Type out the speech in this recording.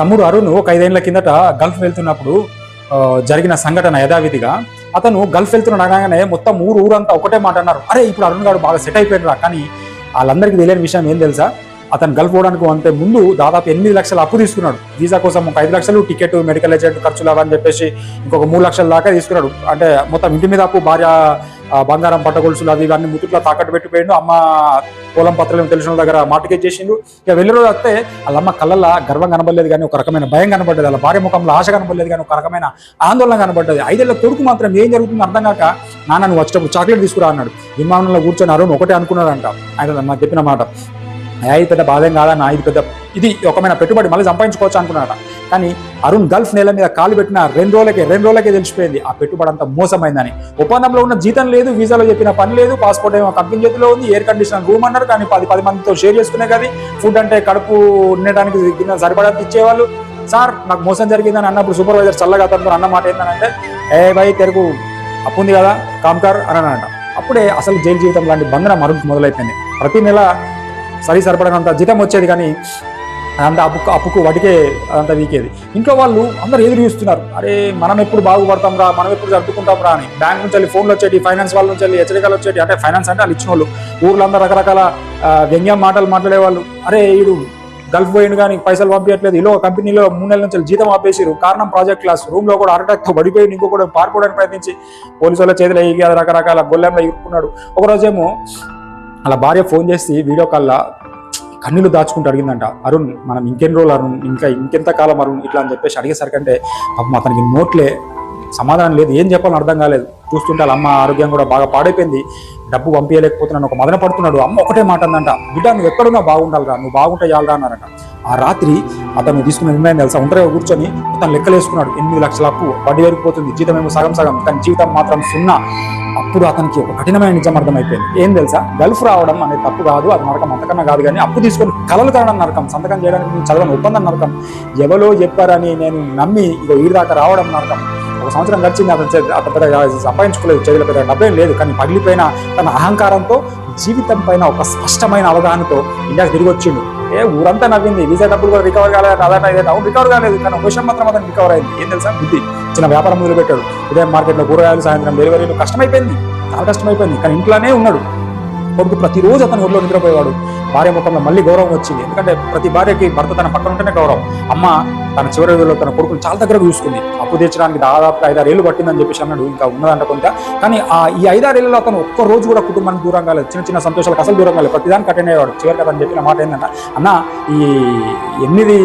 తమ్ముడు అరుణ్ ఒక 5 ఏళ్ల కిందట గల్ఫ్ వెళ్తున్నప్పుడు జరిగిన సంఘటన యథావిధిగా అతను గల్ఫ్ వెళ్తున్నాడగానే మొత్తం ఊరంతా ఒకటే మాట అన్నారు, అరే ఇప్పుడు అరుణ్ గారు బాగా సెట్ అయిపోయాడు. కానీ వాళ్ళందరికీ తెలియని విషయం ఏం తెలుసా, అతను గల్ఫ్ పోవడానికి అంతే ముందు దాదాపు 8 లక్షలు అప్పు తీసుకున్నాడు. వీసా కోసం ఒక 5 లక్షలు, టికెట్, మెడికల్ ఏజెంట్ ఖర్చులు అవని చెప్పేసి ఇంకొక 3 లక్షల దాకా తీసుకున్నాడు. అంటే మొత్తం ఇంటి మీద అప్పు, భార్య బంగారం పట్టగొలుసులు అవి ఇవన్నీ ముట్టుట్లో తాకట్టు పెట్టిపోయిండు. అమ్మ పొలం పత్రాలు తెలిసిన దగ్గర మార్టిగేజ్ చేసిండు. ఇక వెళ్ళి రోజు వస్తే వాళ్ళమ్మ కళ్ళల్లో గర్వం కనబడలేదు, కానీ ఒక రకమైన భయం కనబడ్డది. వాళ్ళ భార్య ముఖంలో ఆశ కనబడలేదు, కానీ ఒక రకమైన ఆందోళన కనబడ్డది. 5 ఏళ్ల కొడుకు మాత్రం ఏం జరుగుతుందో అర్థం కాక, నాన్న నువ్వు వచ్చేటప్పుడు చాక్లెట్ తీసుకురా అన్నాడు. విమానంలో కూర్చొని అరుణ్ ఒకటే అనుకున్నాడంట, ఆయన నాకు చెప్పిన మాట, ఇది పెద్ద బాధేం కాదన్న, ఇది పెద్ద ఇది ఒకమైన పెట్టుబడి మళ్ళీ సంపాదించుకోవచ్చు అనుకున్నాడట. కానీ అరుణ్ గల్ఫ్ నేల మీద కాలు పెట్టిన 2 రోజులకే తెలిసిపోయింది ఆ పెట్టుబడి అంతా మోసమైందని. ఒప్పందంలో ఉన్న జీతం లేదు, వీసాలో చెప్పిన పని లేదు, పాస్పోర్ట్ ఏమో కంపెనీ చేతిలో ఉంది, ఎయిర్ కండిషనర్ రూమ్ అన్నారు, కానీ 10 మందితో షేర్ చేసుకునే కదా, ఫుడ్ అంటే కడుపు ఉండడానికి సరిపడంత ఇచ్చేవాళ్ళు. సార్ నాకు మోసం జరిగిందని అన్నప్పుడు సూపర్వైజర్ చల్లగా అతనితో అన్న మాట ఏంటంటే, భయ్ తెరకు అప్పు ఉంది కదా కామ్కార్ అని అన్నట. అప్పుడే అసలు జైలు జీవితం లాంటి బంధనం అరుణ్కి మొదలైపోయింది. ప్రతి నెల సరిపడనంత జీతం వచ్చేది, కానీ అంత అప్పుకు వడికే అంత వీకేది. ఇంట్లో వాళ్ళు అందరూ ఎదురు చూస్తున్నారు, అరే మనం ఎప్పుడు బాగుపడతాం రా, మనం ఎప్పుడు జరుపుకుంటాం రా అని. బ్యాంక్ నుంచి వెళ్ళి ఫోన్లు వచ్చేటి, ఫైనాన్స్ వాళ్ళ నుంచి వెళ్ళి హెచ్చరికలు వచ్చేటి. అంటే ఫైనాన్స్ అంటే వాళ్ళు ఇచ్చిన వాళ్ళు, ఊర్లో అందరూ రకరకాల వ్యంగ్యం మాటలు మాట్లాడేవాళ్ళు. అరే వీడు గల్ఫ్ పోయిండు కానీ పైసలు పంపించట్లేదు, ఇలా కంపెనీలో 3 నెలల నుంచి జీతం ఆపేసారు, కారణం ప్రాజెక్ట్ క్లాస్, రూమ్లో కూడా అటాక్తో పడిపోయి ఇంకో కూడా పారిపోవడానికి ప్రయత్నించి పోలీసు వాళ్ళ చేతిలో ఎగి రకరకాల గొల్లెంలో ఇరుక్కున్నాడు. ఒకరోజేమో అలా భార్య ఫోన్ చేసి వీడియో కాల్లో కన్నీళ్ళు దాచుకుంటూ అడిగిందంట, అరుణ్ మనం ఇంకెన్ని రోజులు అరుణ్, ఇంకెంత కాలం అరుణ్ ఇట్లా అని చెప్పేసి అడిగేసరికంటే పాపం అతనికి నోట్లే సమాధానం లేదు, ఏం చెప్పాలని అర్థం కాలేదు. చూస్తుంటే వాళ్ళ అమ్మ ఆరోగ్యం కూడా బాగా పాడైపోయింది, డబ్బు పంపించలేకపోతున్నాను ఒక మదన పడుతున్నాడు. అమ్మ ఒకటే మాట అందంట, బిడ్డ నువ్వు ఎక్కడున్నా బాగుండాలిరా, నువ్వు బాగుంటే చాలరా అన్నారట. ఆ రాత్రి అతను తీసుకున్న నిర్ణయం తెలుసా, ఒంటరిగా కూర్చొని అతను లెక్కలేసుకున్నాడు. 8 లక్షల అప్పు, వడ్డీ పెరిగిపోతుంది, జీతం ఏమో సగం, కానీ జీవితం మాత్రం 0. అప్పుడు అతనికి ఒక కఠినమైన నిజం అర్థమైపోయింది. ఏం తెలుసా, గల్ఫ్ రావడం అనేది తప్పు కాదు, అది నరకం అంతకన్నా కాదు, కానీ అప్పు తీసుకొని కలలు కనడం నరకం, సంతకం చేయడానికి నేను చదవని ఒప్పందం నరకం, ఎవరో చెప్పారని నేను నమ్మి ఈ దాకా రావడం నరకం. 1 సంవత్సరం గడిచింది, అతను పెద్ద సంపాదించుకోలేదు, చేతిలో పెద్ద డబ్బేం లేదు, కానీ పగిలిపోయిన తన అహంకారంతో, జీవితం పైన ఒక స్పష్టమైన అవగాహనతో ఇండియాకి తిరిగి వచ్చిండు. ఊరంతా నవ్వింది, వీసా డబ్బులు కూడా రికవర్ కాలేదు, అదన్నా ఇదైతే అవును రికవర్ కాలేదు, కానీ ఒక విషయం మాత్రం అతను రికవర్ అయింది. ఏం తెలుసా, బుద్ధి. చిన్న వ్యాపారం మొదలు పెట్టాడు, ఉదయం మార్కెట్లో కూరగాయలు, సాయంత్రం డెలివరీలు. కష్టమైపోయింది, చాలా కష్టమైపోయింది, కానీ ఇంట్లోనే ఉన్నాడు. కొడుకు ప్రతిరోజు అతను ఊళ్ళో నిద్రపోయేవాడు. భార్య ముఖంలో మళ్ళీ గౌరవం వచ్చింది, ఎందుకంటే ప్రతి భార్యకి భర్త తన పక్కన ఉంటేనే గౌరవం. అమ్మ తన చివరి రోజుల్లో తన కొడుకుని చాలా దగ్గర చూసుకుంది. అప్పు తీర్చడానికి దాదాపు 5-6 ఏళ్ళు పట్టిందని చెప్పేసి అన్నాడు, ఇంకా ఉన్నదంట కొంత. కానీ ఈ 5-6 ఏళ్ళలో అతను ఒక్క రోజు కూడా కుటుంబానికి దూరం కాలేదు, చిన్న సంతోషాలకు అసలు దూరం కాలేదు, ప్రతిదానికి అటెండ్ అయ్యేవాడు. చివరికి అతను చెప్పిన మాట ఏంటంటే, అన్న ఈ 8 లక్షల